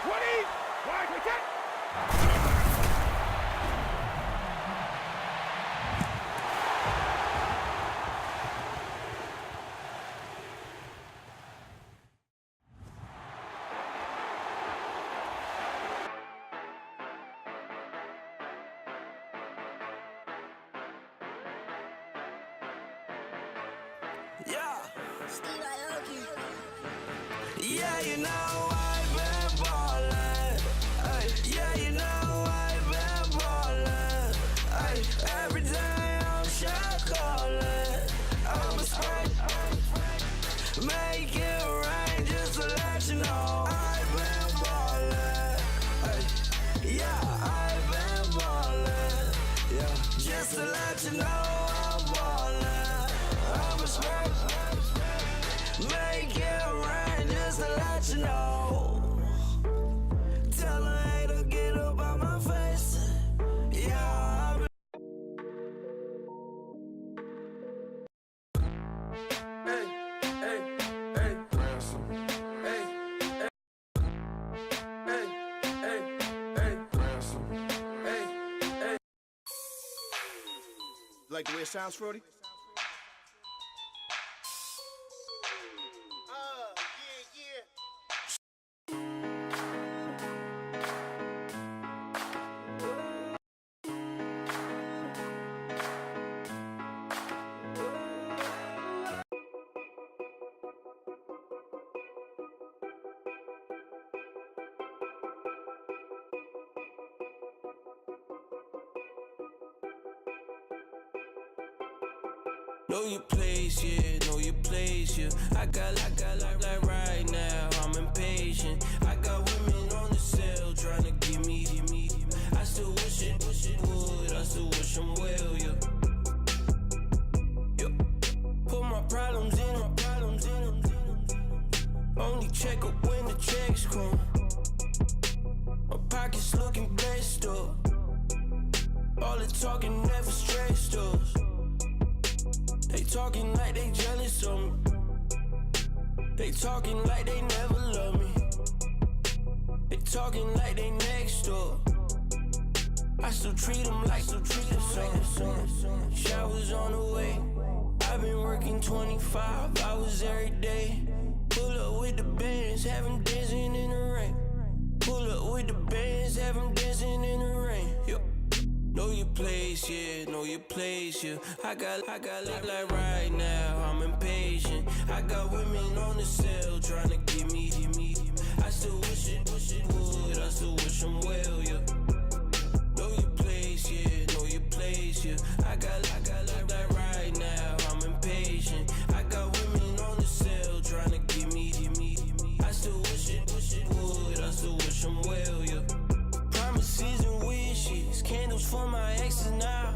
Wide wicket. Yeah. Yeah, you know I've been ballin'. Ay, yeah, you know I've been ballin'. Ay, every day I'm shot callin'. I'm a spray. Make it rain just to let you know I've been ballin'. Ay, yeah, I've been ballin'. Yeah, just to let you know I'm ballin'. I'm a spray. Make it rain just to let you know. Tell her hater get up on my face. Yeah, I've been. Hey, hey, hey, ransom. Hey, hey, hey, hey, hey, ransom. Hey, hey. Like the way it sounds, Frody? Know your place, yeah, know your place, yeah. I got like right now, I'm impatient. I got women on the cell trying to give me. I still wish it would, I still wish them well, yeah. Put my problems in. Only check up when the checks come. My pockets looking blessed up. All the talking never stressed us. They talking like they jealous of me. They talking like they never love me. They talking like they next door. I still treat them like so. Showers on the way. I've been working 25 hours every day. Pull up with the bands, have them dancing in the rain. Pull up with the bands, have them dancing in the rain. Yo. Know your place, yeah, know your place, yeah. I got like right now, I'm impatient. I got women on the cell trying to give me. I still wish it would, I still wish them well, yeah. Know your place, yeah, know your place, yeah. I got like right now, I'm impatient. I got women on the cell trying to give me. I still wish it would, I still wish them well, yeah. Promises and wishes, candles for my exes now.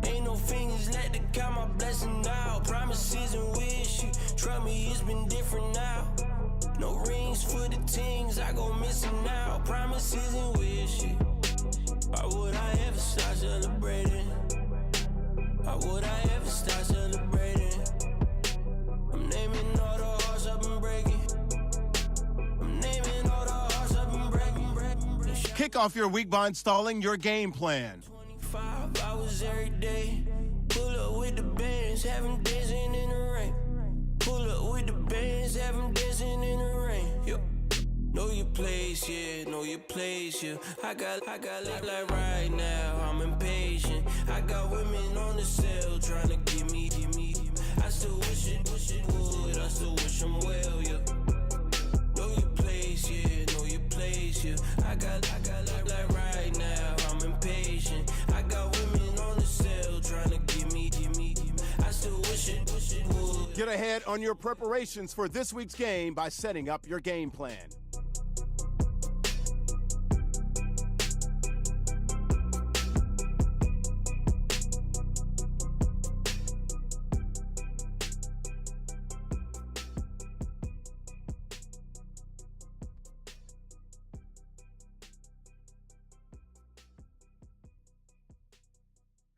Ain't no fingers let to count my blessing now. Promises and wishes, trust me, it's been different now. No rings for the things I go missing now. Promises and wishes. Why would I ever start celebrating? Why would I ever start celebrating? I'm naming all the hearts I've been breaking. I'm naming all the hearts I've been breaking. Kick off your week by installing your game plan. 25 hours every day. Pull up with the bands, have them dancing in the rain. Pull up with the bands, have them dancing in the rain. Yo. Know your place, yeah, know your place, yeah. I got like right now, I'm impatient. I got women on the cell trying to give me. I still wish it would, I still wish them well, yeah. Know your place, yeah, know your place, yeah. I got like right now, I'm impatient. I got women on the cell trying to give me. I still wish it would. Get ahead on your preparations for this week's game by setting up your game plan.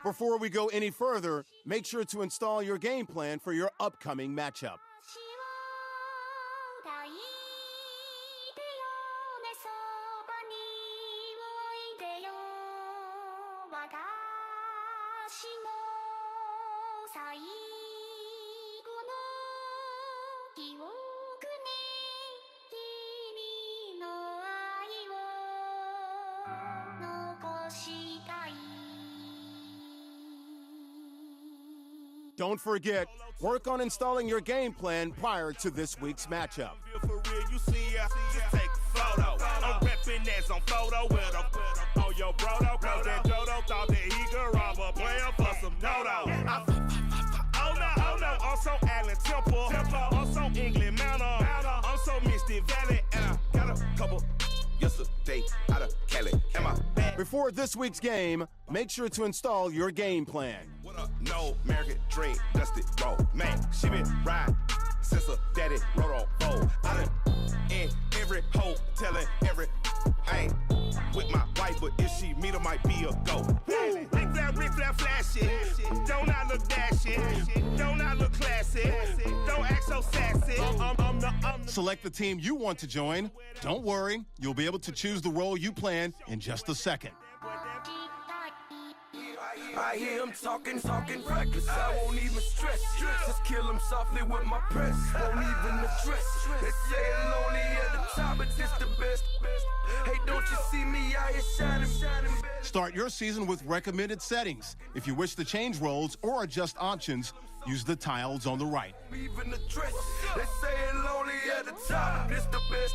Before we go any further, make sure to install your game plan for your upcoming matchup. Don't forget, work on installing your game plan prior to this week's matchup. For real, you see ya, just take a photo. I'm reppin' that's on photo with a on your brodo, cause that Jodo thought that he could rob a player for some dodo. Oh no, I'm so Allen Temple, I'm so England Mountain, I'm so Mystic Valley, and I got a couple yesterday out of Cali. Am I bad? Before this week's game, make sure to install your game plan. What up? No American dream, dusty roll. Man, she been riding since her daddy rode on roll. I done in every hole, telling every I ain't with my wife, but if she meet her, might be a go. Rick flat, flashy. Don't I look dashy? Don't I look classy? Don't act so sassy. Select the team you want to join. Don't worry, you'll be able to choose the role you plan in just a second. I hear him talking reckless. I won't even stress. Just kill him softly with my press. Won't even address. They say it lonely at the top, but this the best. Hey, don't you see me out here shining best? Start your season with recommended settings. If you wish to change roles or adjust options, use the tiles on the right. Even address. They say it lonely at the top, this the best.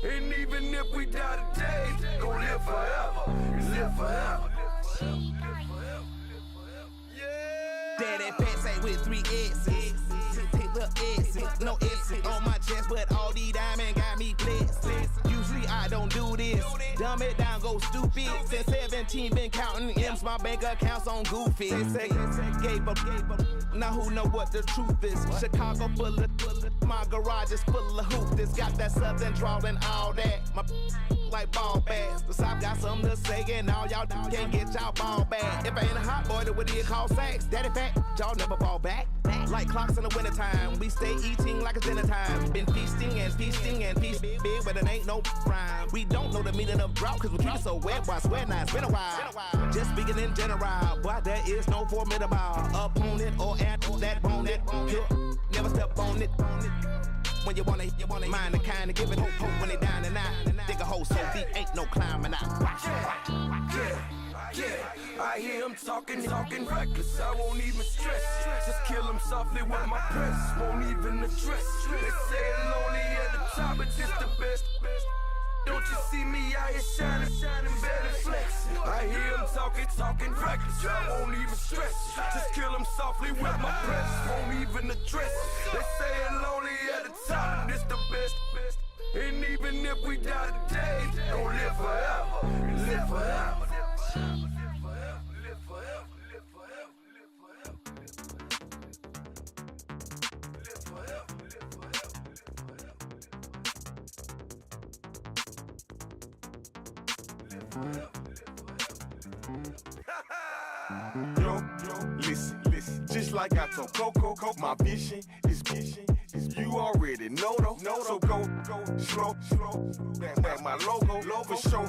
And even if we die today, gon' live forever. Live forever. Daddy pants ain't with 3 X's. Take the X's, no X's on my chest, but all these diamonds got me blessed. Usually I don't do this. Dumb it down, go stupid. Since 17 been counting M's, my bank accounts on goofy. Gave up. Now who know what the truth is? Chicago full of, my garage is full of hoopers. Got that southern drawl and all that. My like ball bags. The South got something to say, and all y'all can't get y'all ball back. If I ain't a hot boy, then what do you call sacks? Daddy fat, y'all never fall back. Like clocks in the wintertime, we stay eating like it's dinner time. Been feasting and feasting and feast big, but it ain't no rhyme. We don't know the meaning of drought, cause we keep it so wet. Why swear now, it's been a while. Just speaking in general, boy, there is no formidable opponent or at that bonnet. Never step on it. When you wanna mind the kind of give it hope when they down and out. Dig a hole so deep, ain't no climbing out. Yeah, I hear him talking reckless. I won't even stress. Just kill him softly with my press. Won't even address. They say it lonely at the top, but this the best. Don't you see me out here shining better flex? I hear him talking reckless. I won't even stress. Just kill him softly with my press. Won't even address. They say it lonely at the top, this the best. And even if we die today, don't live forever. Live forever. Yo, listen, just like I told Coco, my vision is you already know though. So go, slow, back my logo, for show,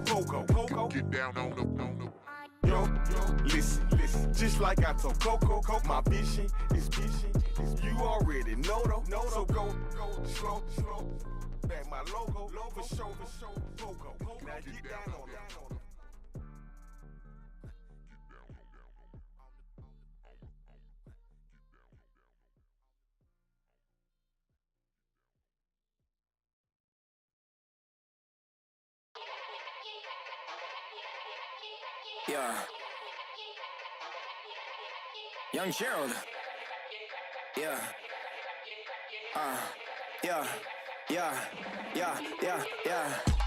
Coco, get down on the. Yo, listen, just like I told Coco, my vision is you already know though. So go, slow, back my logo, for show, Coco, now get down on it. Yeah. Young Gerald. Yeah.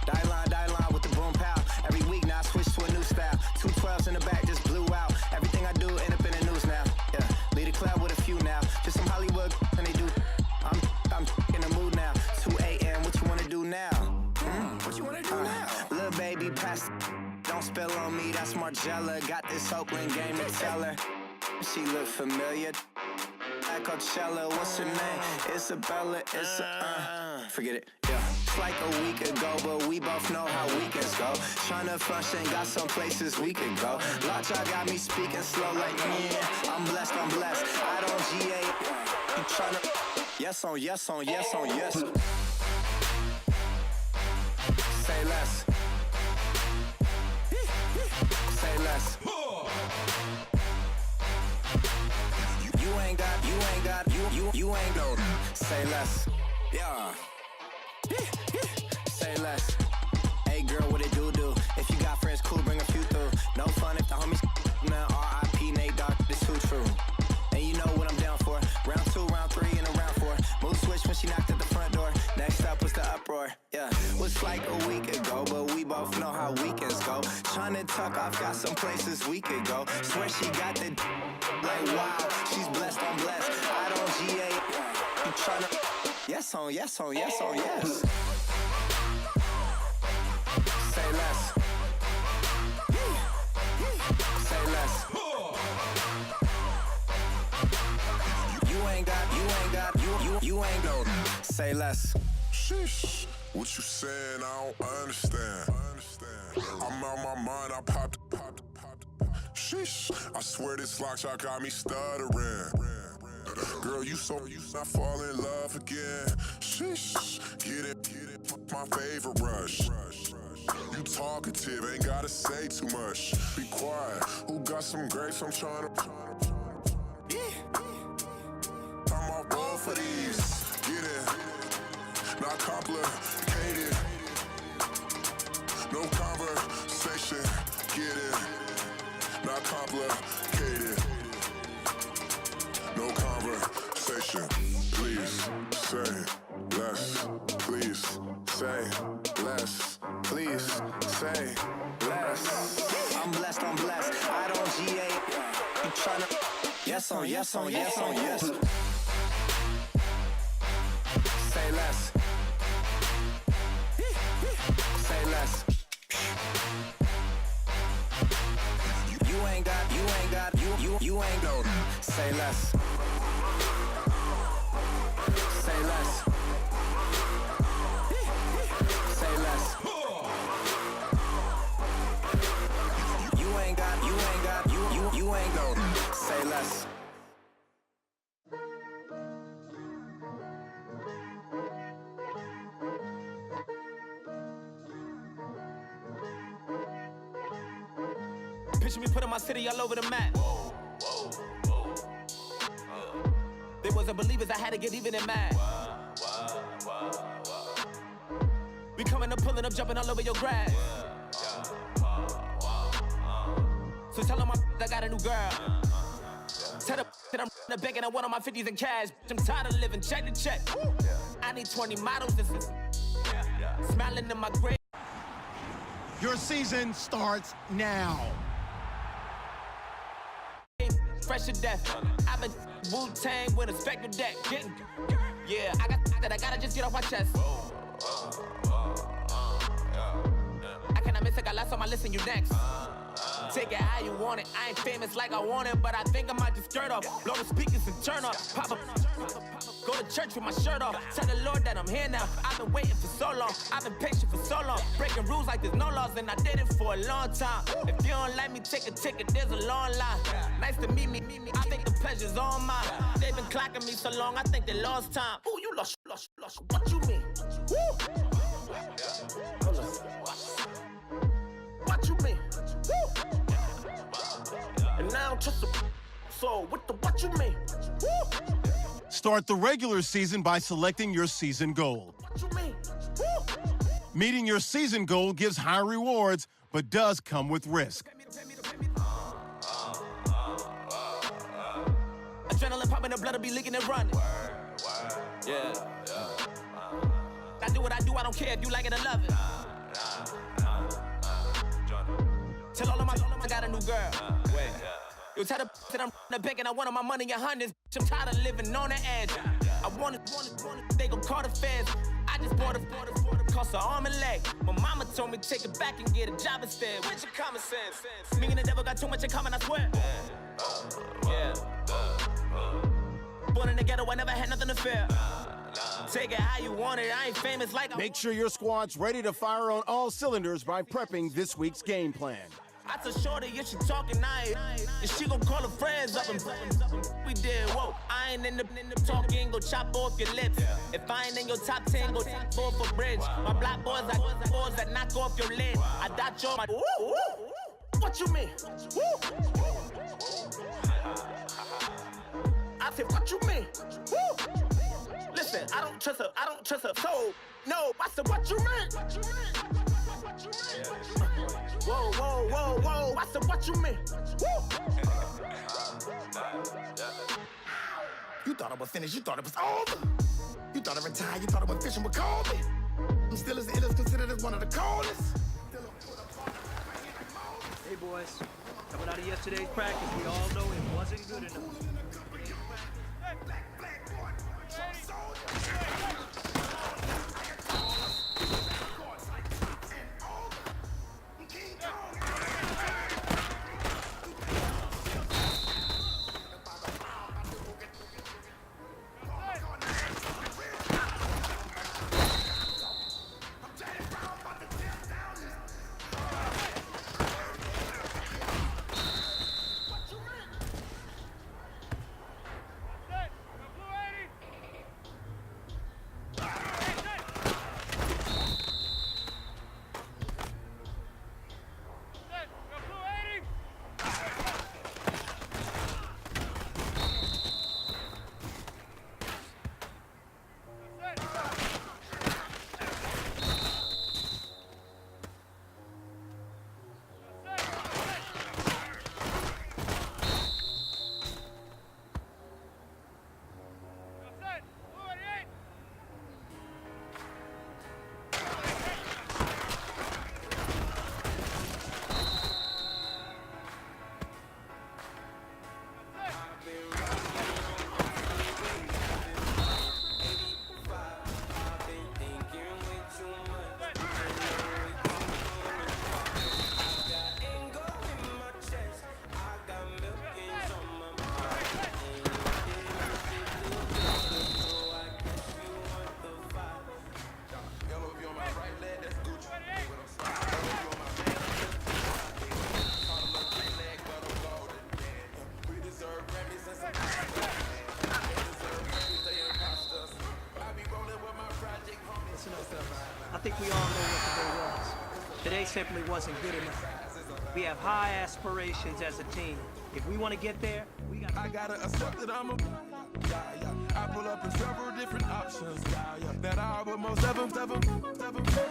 Die line with the boom pow. Every week now I switch to a new style. 212s in the back just blew out. Everything I do end up in the news now. Yeah. Lead a club with a few now. Just some Hollywood and they do. I'm in the mood now. 2 a.m. What you wanna do now? What you wanna do now? Little baby pass. Don't spill on me, that's Margella. Got this Oakland game to tell her. She look familiar. At Coachella, what's her name? Isabella, forget it, yeah. It's like a week ago, but we both know how weekends go. Tryna function, got some places we could go. Lot y'all got me speaking slow like, yeah, I'm blessed. I don't GA. You tryna Yes on yes on yes on yes. Say less. Say less. You ain't got, you ain't got. Say less. Yeah. Say less. Hey girl, what it do? If you got friends, cool, bring a few through. No fun if the homies man. R.I.P. Nate Dogg, this too true. And you know what I'm down for. Round 2, round 3, and a round 4. Mood switch when she knocked at the front door. Next up was the uproar. Yeah, was like a week ago, but we both know how weekends go. Tryna tuck off, got some places we could go. Swear she got the like wow, she's blessed on blessed. I don't GA. You tryna yes on yes on yes on yes. Say less. Say less. You ain't got. Say less. Sheesh. What you saying? I don't understand. I'm out my mind. I popped. Sheesh. I swear this lock shot got me stuttering. Girl, you not fall in love again. Sheesh. Get it. My favorite rush. You talkative, ain't gotta say too much. Be quiet. Who got some grapes? I'm trying to. I'm off roll for these. Get it. Not complicated. No conversation. Get it. Not complicated. No conversation. Please say less. Please say less. Please say less. I'm blessed, I don't GA. You tryna yes on yes on yes on yes. Say less. Say less. You ain't got, you ain't got. Say less. Say less. Say less. You ain't got, you ain't got. Say less. Picture me putting my city all over the map. They wasn't believers, I had to get even and mad. We coming up, pulling up, jumping all over your grass. So tell them I got a new girl. Tell them that I'm in the bank and I want all my 50s in cash. I'm tired of living check to check. I need 20 models, this is smiling in my grave. Your season starts now. Fresh to death. I've been Wu-Tang with a spectral deck. Getting, yeah, I gotta just get off my chest. I cannot miss it, got lots on my list and you next. Take it how you want it. I ain't famous like I want it, but I think I might just skirt off. Blow the speakers and turn off. Pop up. Go to church with my shirt off. Tell the Lord that I'm here now. I've been waiting for so long. I've been patient for so long. Breaking rules like there's no laws, and I did it for a long time. If you don't like me, take a ticket. There's a long line. Nice to meet me. I think the pleasure's all mine. They've been clocking me so long, I think they lost time. Ooh, you lost. What you mean? Woo! What you mean? Woo! And now I'm just a so what you mean? Woo! Start the regular season by selecting your season goal. What you mean? Woo! Meeting your season goal gives high rewards, but does come with risk. Adrenaline popping, the blood will be leaking and running. Yeah. I do what I do, I don't care if you like it or love it. Tell all of my I got a new girl. Wait. You tell the that I'm in the bank and I want all my money in hundreds. I'm tired of living on the edge. I want it, they gon' call the feds. I just bought a cost an arm and leg. My mama told me take it back and get a job instead. Where's your common sense? Me and the devil got too much in common, I swear. Yeah. Born in the ghetto, I never had nothing to fear. Take it how you want it, I ain't famous like I. Make sure your squad's ready to fire on all cylinders by prepping this week's game plan. I told Shorty if she talking nice, and she gon' call her friends up and we did, whoa. I ain't in the talking, go chop off your lips. If I ain't in your top 10, go top 4 for bridge. My black boys like boys that knock off your lid. I dot your my. What you mean? I said, what you mean? Listen, I don't trust her. So, no, I said, what you mean? Whoa, I said, what you mean? You thought it was finished, you thought it was over. You thought it retired, you thought it was fishing with Colby. I'm still as ill as considered as one of the coldest. Hey boys, coming out of yesterday's practice, we all know it wasn't good enough. I think we all know what today was. Today simply wasn't good enough. We have high aspirations as a team. If we want to get there, we got. I gotta accept that I'm a. I pull up in several different options. That I but most of them.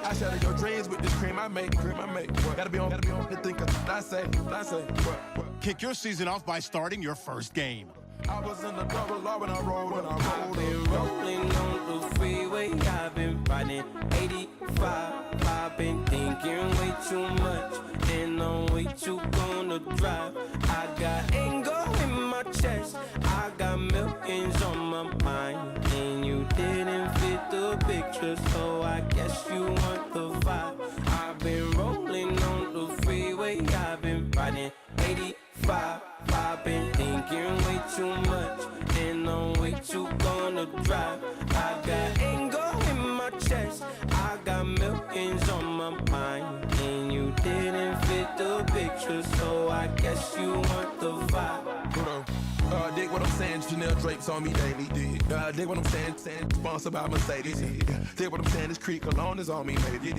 I shatter your dreams with this cream I make. What? Gotta be on the thinker. I say. What? Kick your season off by starting your first game. I was in the double law when I rolled. I've been rolling on the freeway. I've been riding 85. I've been thinking way too much, and I'm way too gonna drive. I got anger in my chest. I got millions on my mind, and you didn't fit the picture, so I guess you want the vibe. I've been rolling on the freeway. I've been riding 85. I've been thinking way too much, and I'm way too gonna drive. I got anger in my chest. I got millions on my mind, and you didn't fit the picture, so I guess you want the vibe. Dig what I'm saying, Chanel drapes on me daily. Dig what I'm saying, sponsored by Mercedes. Dig what I'm saying, this creek alone is on me, baby.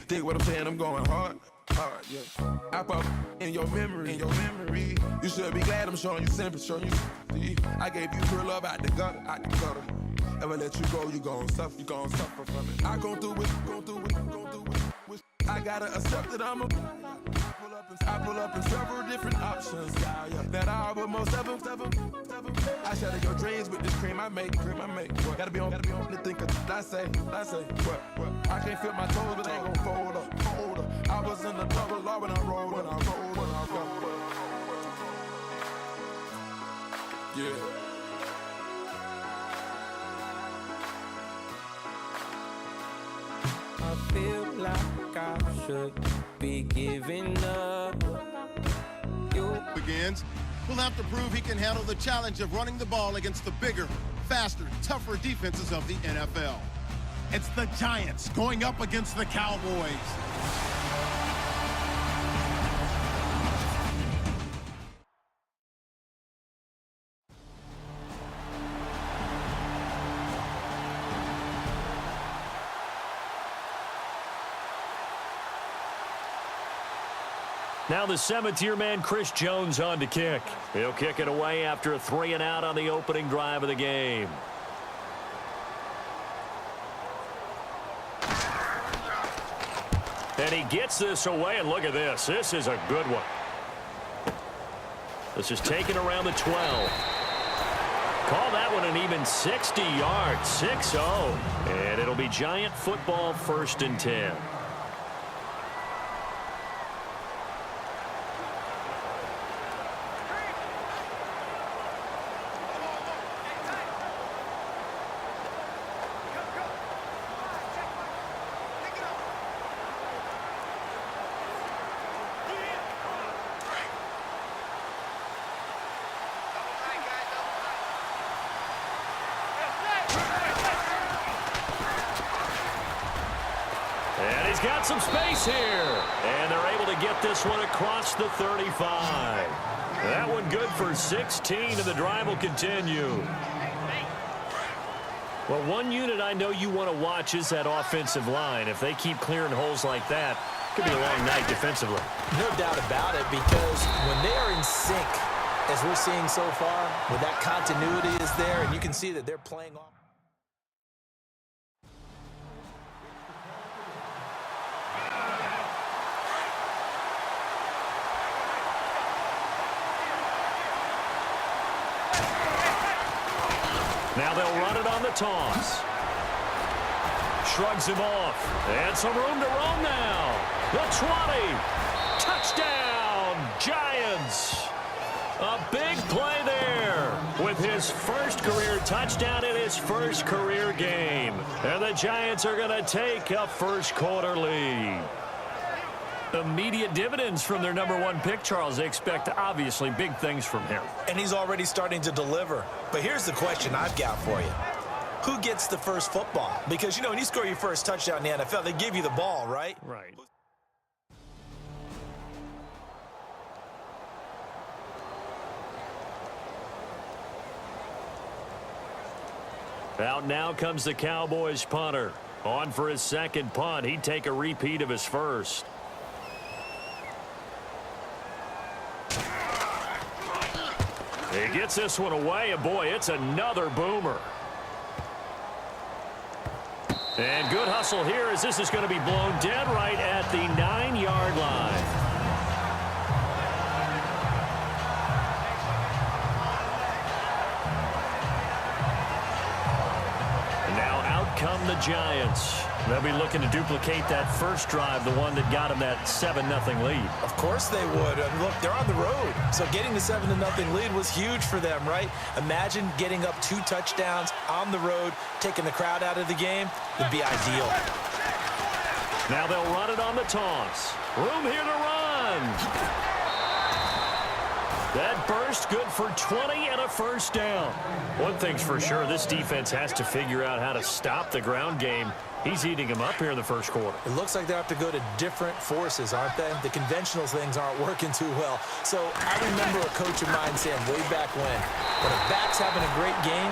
Dig what I'm saying, I'm going hard, yeah. I pop in your memory. You should be glad I'm showing you sympathy. I gave you pure love out the gutter. Ever let you go, you gon' suffer from it. I gon' do it. I gotta accept that I'm a. I pull up in several different options. That I but most of them. I shatter your dreams with this cream I make. What? Gotta be on the thinker. I say. What? I can't feel my toes, but ain't gon' fold up. I was in the double law when I rolled. Yeah. I feel like I should be giving up. Begins. Will have to prove he can handle the challenge of running the ball against the bigger, faster, tougher defenses of the NFL. It's the Giants going up against the Cowboys. Now the seventh-year man, Chris Jones, on to kick. He'll kick it away after a 3-and-out on the opening drive of the game. And he gets this away, and look at this. This is a good one. This is taken around the 12. Call that one an even 60 yards, 6-0. And it'll be Giant football, 1st and 10. And he's got some space here. And they're able to get this one across the 35. That one good for 16, and the drive will continue. Well, one unit I know you want to watch is that offensive line. If they keep clearing holes like that, it could be a long night defensively. No doubt about it, because when they are in sync, as we're seeing so far, where that continuity is there, and you can see that they're playing off. Now they'll run it on the toss. Shrugs him off. And some room to roam now. The 20. Touchdown, Giants. A big play there with his first career touchdown in his first career game. And the Giants are going to take a first quarter lead. Immediate dividends from their #1 pick, Charles. They expect, obviously, big things from him. And he's already starting to deliver. But here's the question I've got for you. Who gets the first football? Because, you know, when you score your first touchdown in the NFL, they give you the ball, right? Right. Out now comes the Cowboys punter. On for his second punt. He'd take a repeat of his first. He gets this one away, and boy, it's another boomer. And good hustle here as this is going to be blown dead right at the 9-yard line. And now out come the Giants. They'll be looking to duplicate that first drive, the one that got them that 7-0 lead. Of course they would. Look, they're on the road. So getting the 7-0 lead was huge for them, right? Imagine getting up 2 touchdowns on the road, taking the crowd out of the game would be ideal. Now they'll run it on the toss. Room here to run. That burst good for 20 and a first down. One thing's for sure, this defense has to figure out how to stop the ground game. He's eating him up here in the first quarter. It looks like they have to go to different forces, aren't they? The conventional things aren't working too well. So I remember a coach of mine saying way back when a back's having a great game,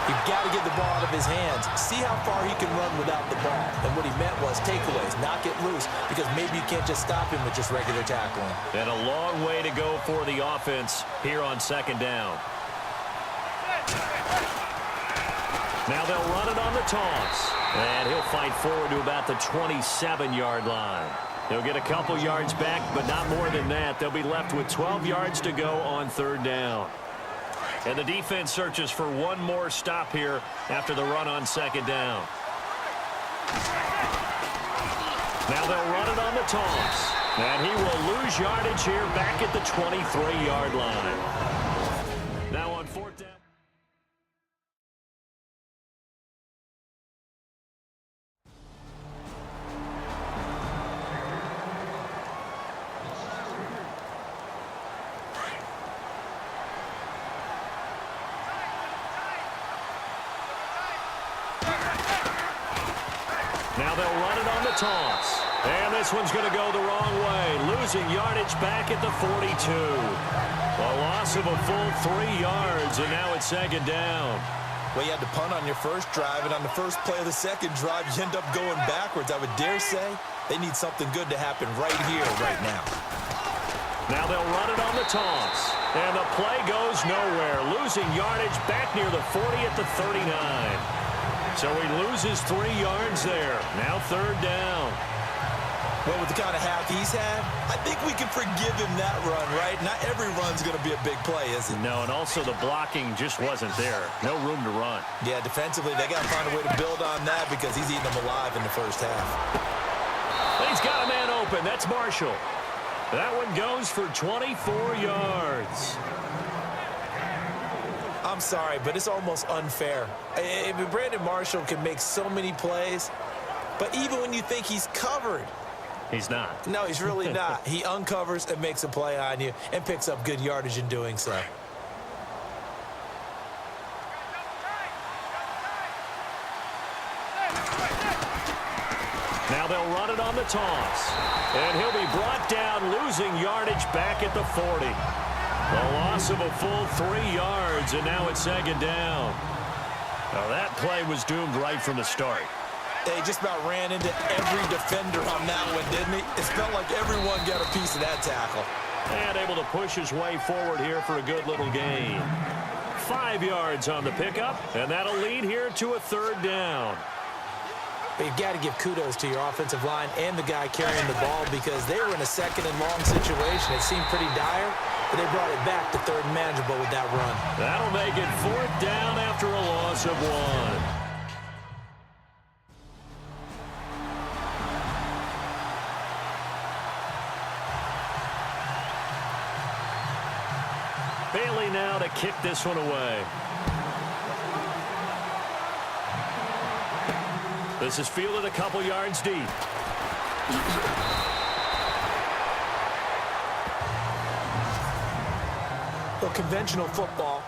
you've got to get the ball out of his hands. See how far he can run without the ball. And what he meant was takeaways, knock it loose, because maybe you can't just stop him with just regular tackling. And a long way to go for the offense here on second down. Now they'll run it on the toss. And he'll fight forward to about the 27-yard line. He'll get a couple yards back, but not more than that. They'll be left with 12 yards to go on third down. And the defense searches for one more stop here after the run on second down. Now they'll run it on the toss. And he will lose yardage here back at the 23-yard line. Now on fourth down. Now they'll run it on the toss. And this one's going to go the wrong way. Losing yardage back at the 42. A loss of a full 3 yards, and now it's second down. Well, you had to punt on your first drive, and on the first play of the second drive, you end up going backwards. I would dare say they need something good to happen right here, right now. Now they'll run it on the toss. And the play goes nowhere. Losing yardage back near the 40 at the 39. So he loses 3 yards there. Now 3rd down. Well, with the kind of half he's had, I think we can forgive him that run, right? Not every run's going to be a big play, is it? No, and also the blocking just wasn't there. No room to run. Yeah, defensively, they got to find a way to build on that because he's eating them alive in the first half. He's got a man open. That's Marshall. That one goes for 24 yards. I'm sorry, but it's almost unfair. I mean, Brandon Marshall can make so many plays, but even when you think he's covered, he's not. No, he's really not. He uncovers and makes a play on you and picks up good yardage in doing so. Now they'll run it on the toss. And he'll be brought down, losing yardage back at the 40. A loss of a full 3 yards, and now it's 2nd down. Now that play was doomed right from the start. He just about ran into every defender on that one, didn't he? It felt like everyone got a piece of that tackle. And able to push his way forward here for a good little gain. 5 yards on the pickup, and that'll lead here to a 3rd down. But you've got to give kudos to your offensive line and the guy carrying the ball because they were in a 2nd and long situation. It seemed pretty dire, but they brought it back to 3rd and manageable with that run. That'll make it 4th down after a loss of 1. Bailey now to kick this one away. This is fielded a couple yards deep. Well, conventional football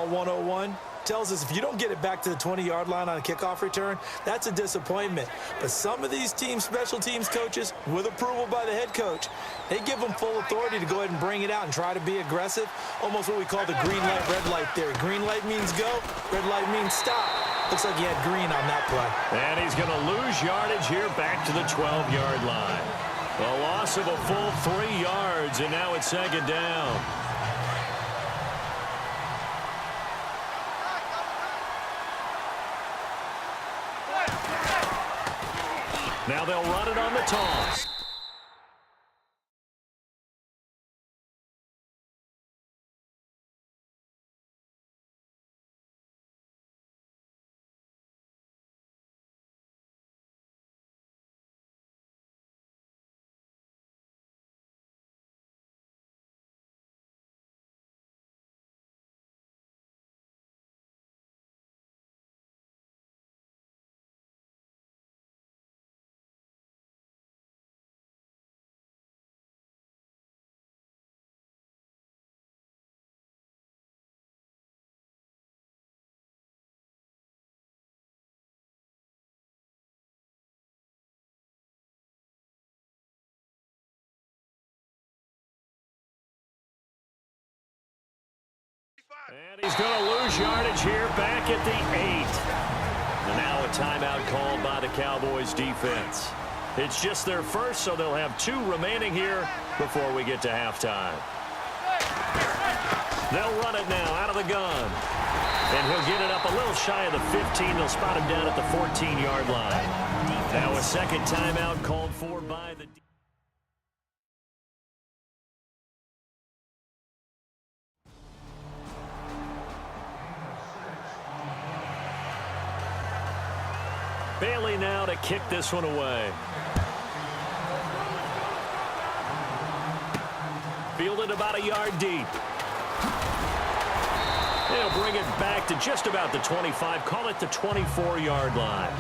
101, tells us if you don't get it back to the 20-yard line on a kickoff return, that's a disappointment. But some of these teams, special teams coaches, with approval by the head coach, they give them full authority to go ahead and bring it out and try to be aggressive, almost what we call the green light, red light theory. Green light means go, red light means stop. Looks like he had green on that play. And he's going to lose yardage here back to the 12-yard line. A loss of a full 3 yards, and now it's 2nd down. Now they'll run it on the toss. And he's going to lose yardage here back at the 8. And now a timeout called by the Cowboys defense. It's just their first, so they'll have 2 remaining here before we get to halftime. They'll run it now out of the gun. And he'll get it up a little shy of the 15. They'll spot him down at the 14-yard line. Now a 2nd timeout called for by the defense. Bailey now to kick this one away. Fielded about a yard deep. They'll bring it back to just about the 25. Call it the 24-yard line.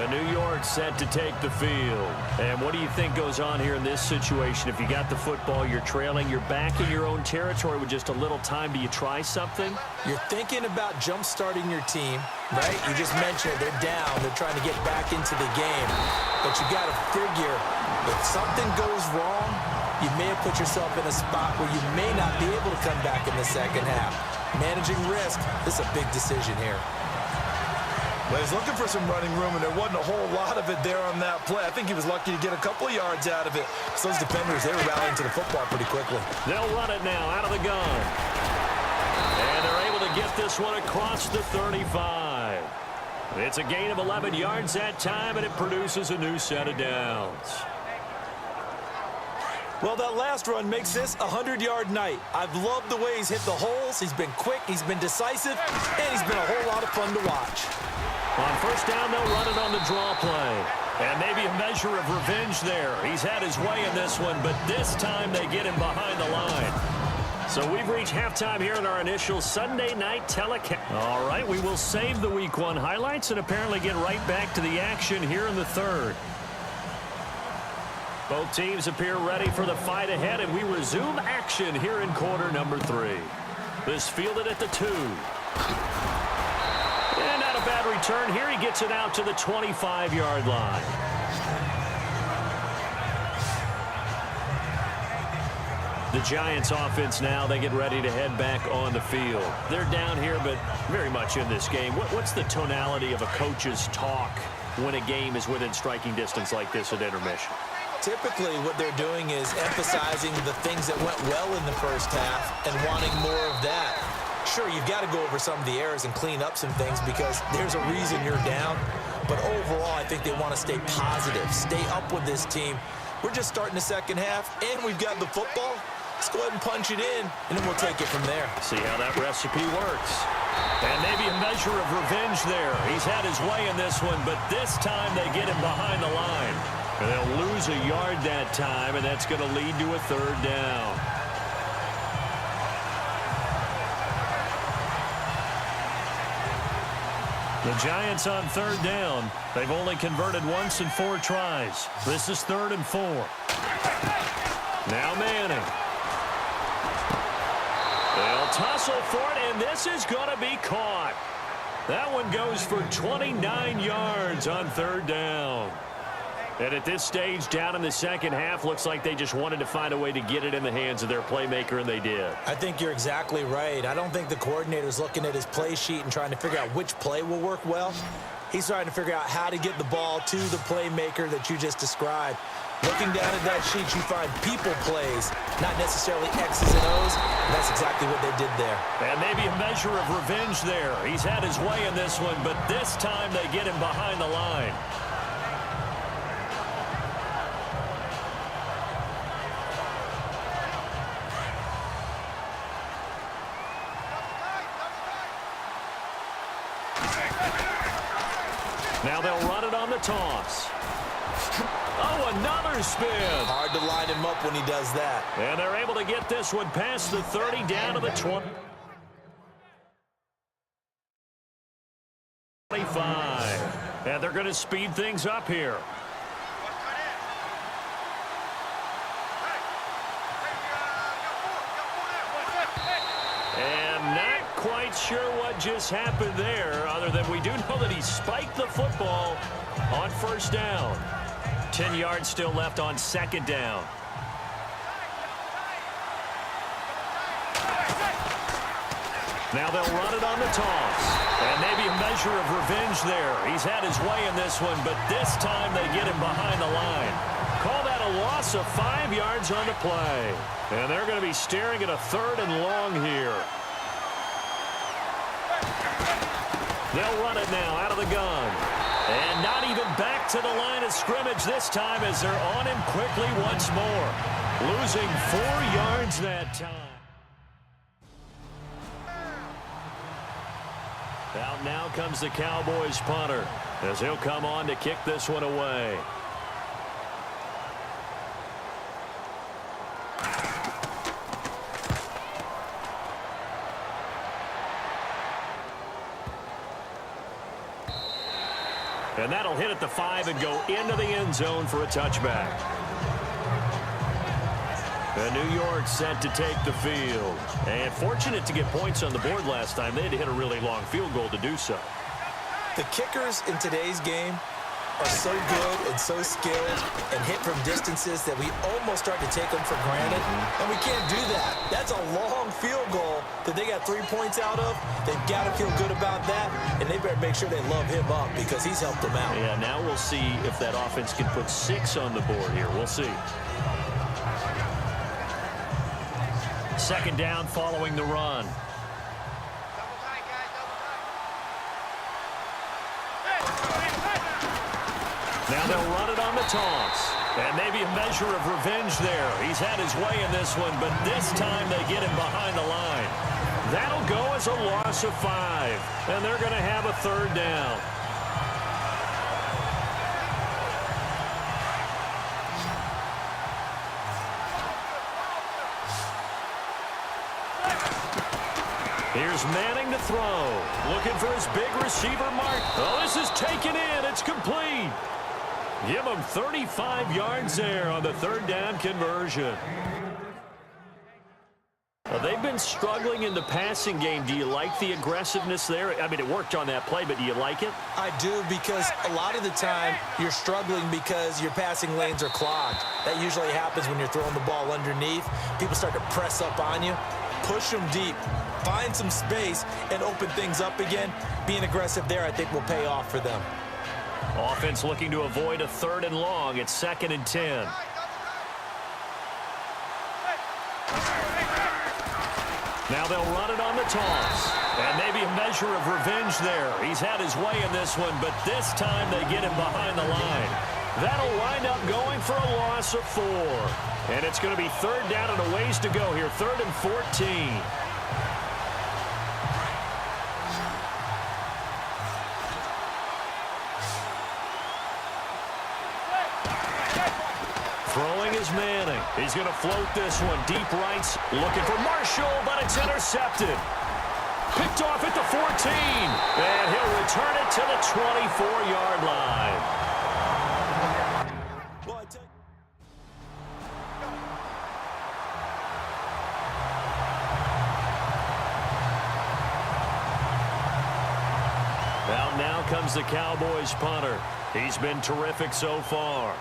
New York set to take the field. And what do you think goes on here in this situation? If you got the football, you're trailing, you're back in your own territory with just a little time. Do you try something? You're thinking about jump-starting your team, right? You just mentioned it. They're down. They're trying to get back into the game. But you got to figure if something goes wrong, you may have put yourself in a spot where you may not be able to come back in the second half. Managing risk, this is a big decision here. Well, he's looking for some running room, and there wasn't a whole lot of it there on that play. I think he was lucky to get a couple of yards out of it. So those defenders, they were rallying to the football pretty quickly. They'll run it now out of the gun. And they're able to get this one across the 35. It's a gain of 11 yards that time, and it produces a new set of downs. Well, that last run makes this a 100-yard night. I've loved the way he's hit the holes. He's been quick, he's been decisive, and he's been a whole lot of fun to watch. On first down, they'll run it on the draw play. And maybe a measure of revenge there. He's had his way in this one, but this time they get him behind the line. So we've reached halftime here in our initial Sunday night telecast. All right, we will save the Week 1 highlights and apparently get right back to the action here in the third. Both teams appear ready for the fight ahead, and we resume action here in quarter number 3. This fielded at the 2. And not a bad return here. He gets it out to the 25-yard line. The Giants offense now, they get ready to head back on the field. They're down here, but very much in this game. What's the tonality of a coach's talk when a game is within striking distance like this at intermission? Typically, what they're doing is emphasizing the things that went well in the first half and wanting more of that. Sure, you've got to go over some of the errors and clean up some things because there's a reason you're down. But overall, I think they want to stay positive, stay up with this team. We're just starting the second half, and we've got the football. Let's go ahead and punch it in, and then we'll take it from there. See how that recipe works. And maybe a measure of revenge there. He's had his way in this one, but this time they get him behind the line. And they'll lose a yard that time, and that's going to lead to a third down. The Giants on third down. They've only converted once in 4 tries. This is 3rd and 4. Now Manning. They'll tussle for it, and this is going to be caught. That one goes for 29 yards on third down. And at this stage, down in the second half, looks like they just wanted to find a way to get it in the hands of their playmaker, and they did. I think you're exactly right. I don't think the coordinator's looking at his play sheet and trying to figure out which play will work well. He's trying to figure out how to get the ball to the playmaker that you just described. Looking down at that sheet, you find people plays, not necessarily X's and O's. And that's exactly what they did there. And maybe a measure of revenge there. He's had his way in this one, but this time they get him behind the line. Now they'll run it on the toss. Oh, another spin. Hard to line him up when he does that. And they're able to get this one past the 30 down to the 20. 25. And they're going to speed things up here. And not quite sure what just happened there, other than we do know that he spiked the football on first down. 10 yards still left on second down. Now they'll run it on the toss. And maybe a measure of revenge there. He's had his way in this one, but this time they get him behind the line. Call that a loss of 5 yards on the play. And they're going to be staring at a 3rd and long here. They'll run it now out of the gun. And not even back to the line of scrimmage this time as they're on him quickly once more. Losing 4 yards that time. Out now comes the Cowboys punter as he'll come on to kick this one away. And that'll hit at the 5 and go into the end zone for a touchback. And New York set to take the field. And fortunate to get points on the board last time. They had to hit a really long field goal to do so. The kickers in today's game, are so good and so skilled and hit from distances that we almost start to take them for granted, and we can't do that. That's a long field goal that they got 3 points out of. They've got to feel good about that, and they better make sure they love him up because he's helped them out. Yeah, now we'll see if that offense can put 6 on the board here. We'll see. Second down following the run. Now they'll run it on the toss. And maybe a measure of revenge there. He's had his way in this one, but this time they get him behind the line. That'll go as a loss of 5. And they're going to have a third down. Here's Manning to throw. Looking for his big receiver mark. Oh, this is taken in. It's complete. Give him 35 yards there on the third down conversion. Well, they've been struggling in the passing game. Do you like the aggressiveness there? I mean, it worked on that play, but do you like it? I do, because a lot of the time you're struggling because your passing lanes are clogged. That usually happens when you're throwing the ball underneath. People start to press up on you. Push them deep. Find some space and open things up again. Being aggressive there, I think, will pay off for them. Offense looking to avoid a 3rd and long. It's 2nd and 10. Now they'll run it on the toss. And maybe a measure of revenge there. He's had his way in this one, but this time they get him behind the line. That'll wind up going for a loss of 4. And it's going to be 3rd down and a ways to go here. 3rd and 14. Throwing is Manning. He's going to float this one. Deep rights. Looking for Marshall, but it's intercepted. Picked off at the 14. And he'll return it to the 24-yard line. Now comes the Cowboys punter. He's been terrific so far.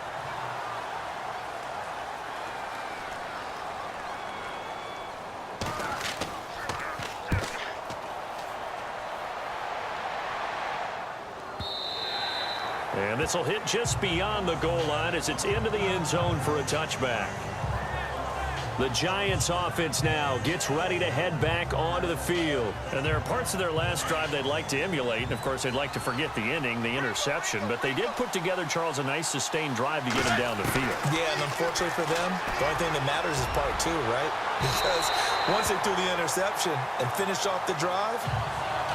And this will hit just beyond the goal line as it's into the end zone for a touchback. The Giants offense now gets ready to head back onto the field. And there are parts of their last drive they'd like to emulate. And, of course, they'd like to forget the inning, the interception. But they did put together, Charles, a nice sustained drive to get him down the field. Yeah, and unfortunately for them, the only thing that matters is part 2, right? Because once they threw the interception and finished off the drive,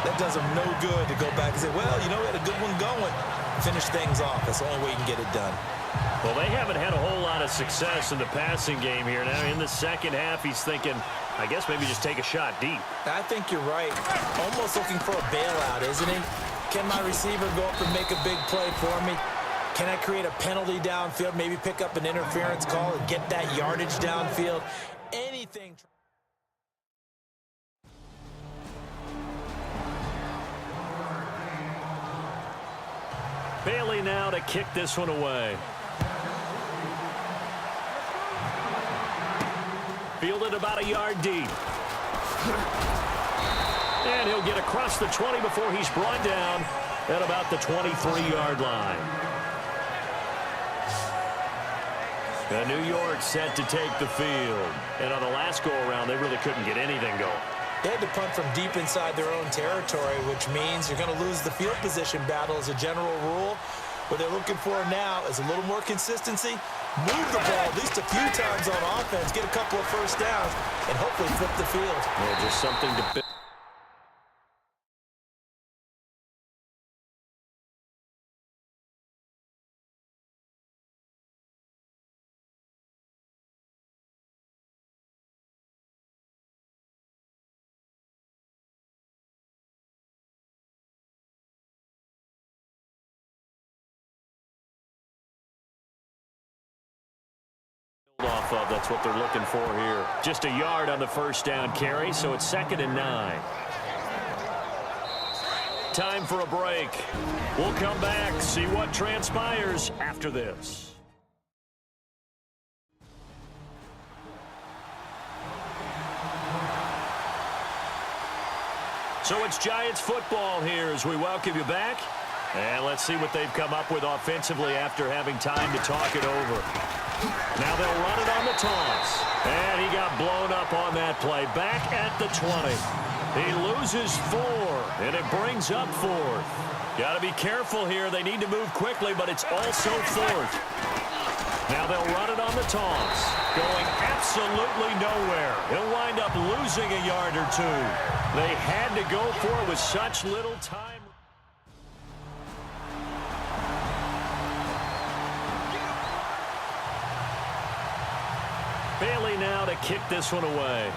that does them no good to go back and say, well, you know, we had a good one going. Finish things off. That's the only way you can get it done. Well, they haven't had a whole lot of success in the passing game here. Now, in the second half, he's thinking, I guess maybe just take a shot deep. I think you're right. Almost looking for a bailout, isn't he? Can my receiver go up and make a big play for me? Can I create a penalty downfield, maybe pick up an interference call and get that yardage downfield? Anything. Bailey now to kick this one away. Fielded about a yard deep. And he'll get across the 20 before he's brought down at about the 23-yard line. And New York set to take the field. And on the last go-around, they really couldn't get anything going. They had to punt from deep inside their own territory, which means you're going to lose the field position battle as a general rule. What they're looking for now is a little more consistency, move the ball at least a few times on offense, get a couple of first downs, and hopefully flip the field. Yeah, just something to... off of. That's what they're looking for here. Just a yard on the first down carry, so it's 2nd and 9. time for a break. We'll come back, see what transpires after this. So it's Giants football here as we welcome you back. And let's see what they've come up with offensively after having time to talk it over. Now they'll run it on the toss. And he got blown up on that play. Back at the 20. He loses 4, and it brings up 4th. Got to be careful here. They need to move quickly, but it's also 4th. Now they'll run it on the toss. Going absolutely nowhere. He'll wind up losing a yard or 2. They had to go for it with such little time. Bailey now to kick this one away.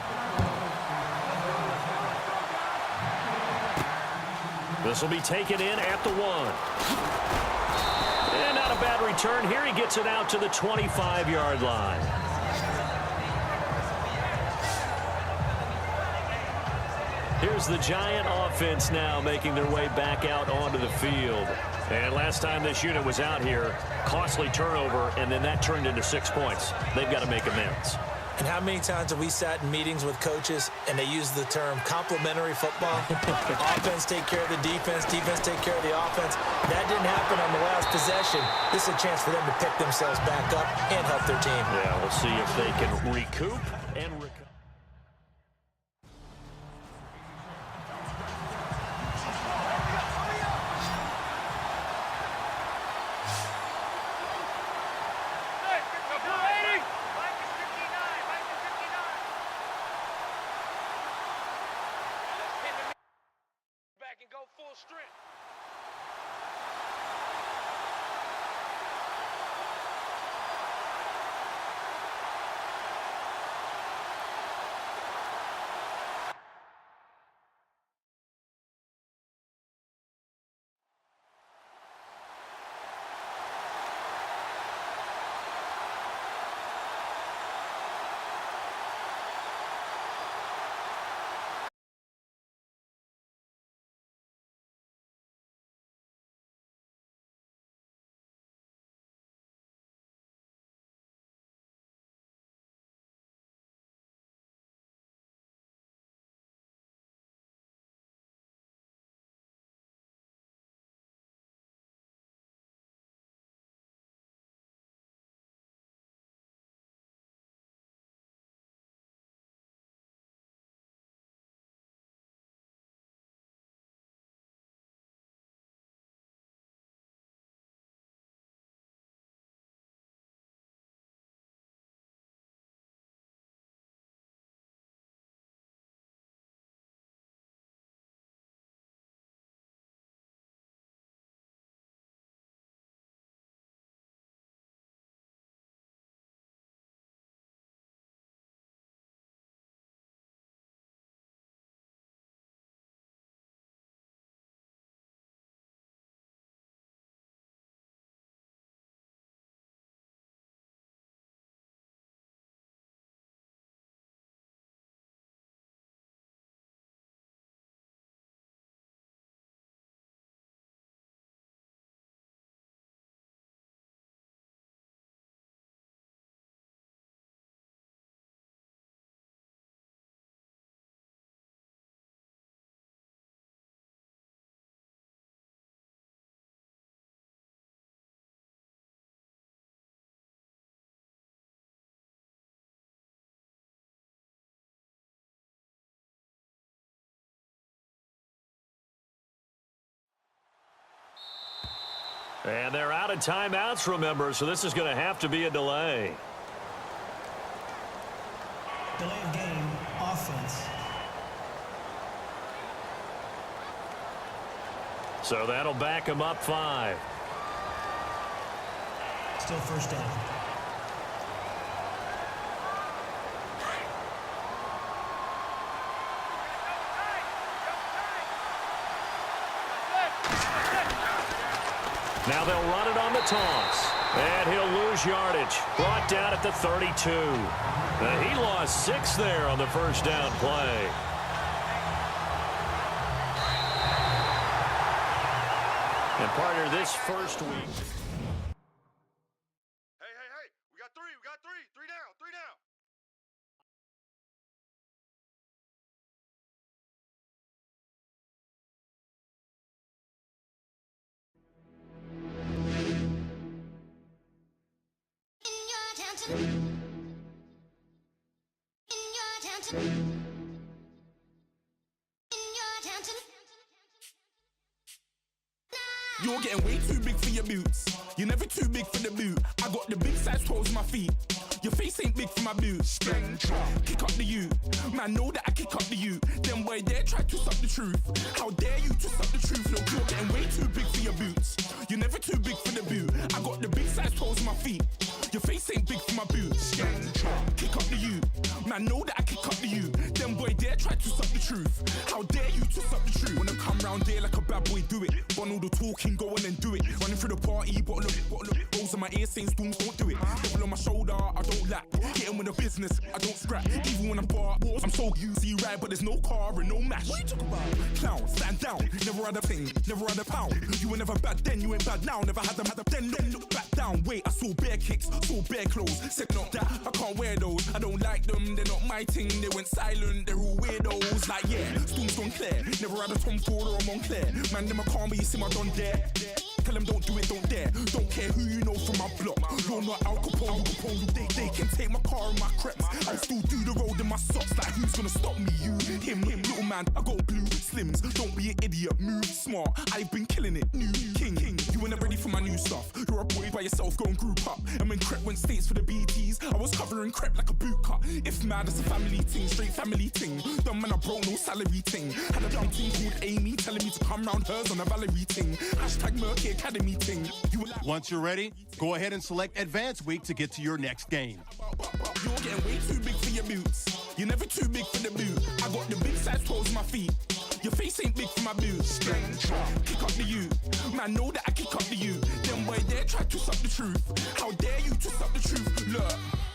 This will be taken in at the 1. And not a bad return. Here he gets it out to the 25-yard line. Here's the Giant offense now making their way back out onto the field. And last time this unit was out here, costly turnover, and then that turned into 6 points. They've got to make amends. And how many times have we sat in meetings with coaches and they use the term complementary football? Offense take care of the defense, defense take care of the offense. That didn't happen on the last possession. This is a chance for them to pick themselves back up and help their team. Yeah, we'll see if they can recoup and recover. And they're out of timeouts, remember, so this is going to have to be a delay. Delay of game, offense. So that'll back him up 5. Still first down. Now they'll run it on the toss. And he'll lose yardage. Brought down at the 32. He lost 6 there on the first down play. And partner, this first week. Hey, we got three down. You're getting way too big for your boots. You're never too big for the boot. I got the big size toes on my feet. Your face ain't big for my boots. Kick up the you. Man, know that I kick up the you. Then boy dare try to suck the truth. How dare you to suck the truth? Look, you're getting way too big for your boots. You're never too big for the boot. I got the big size toes on my feet. Your face ain't big for my boots. Kick up the you. Man, know that I kick up the you. Then boy dare try to suck the truth. How dare you to suck the truth? Wanna come round there like a bad boy, do it. Want all the talking, go on and do it. Running through the party, bottle of rolls in my ear saying storms, don't do it. Double on my shoulder, I don't lack. Getting with the business, I don't scrap. Even when I'm bar wars, I'm so easy ride, but there's no car and no mash. What you talk about? Clown, stand down. Never had a thing, never had a pound. You were never bad then, you ain't bad now. Never had them, then look back down. Wait, I saw bare kicks, saw bare clothes. Said not that, I can't wear those. I don't like them, they're not my thing. They went silent, they're all weirdos. Like yeah, storms gone clear. Never had a Tom Ford or a Montclair. Man, them a calm, but you see my done there. Tell them don't do it, don't dare. Don't care who you know from my block. You're not Al Capone. They can take my car and my creps. I'll still do the road in my socks. Like who's gonna stop me? You, him, little man. I got blue slims. Don't be an idiot. Move smart. I've been killing it. New king. You ain't ready for my new stuff. You're a boy by yourself. Go and group up. And when Crep went states for the BTs, I was covering Crep like a boot cut. If mad, it's a family thing. Straight family thing. Dumb man, I broke no salary thing. Had a young team called Amy telling me to come round hers on a Valerie thing. Hashtag Murky Academy thing. Once you're ready, go ahead and select Advanced Week to get to your next game. You're getting way too big for your boots. You're never too big for the boot. I got the big size toes on my feet. Your face ain't big for my boots. Kick up the you. Man, know that I kick up the you. Then boy dare try to suck the truth. How dare you to suck the truth? Look.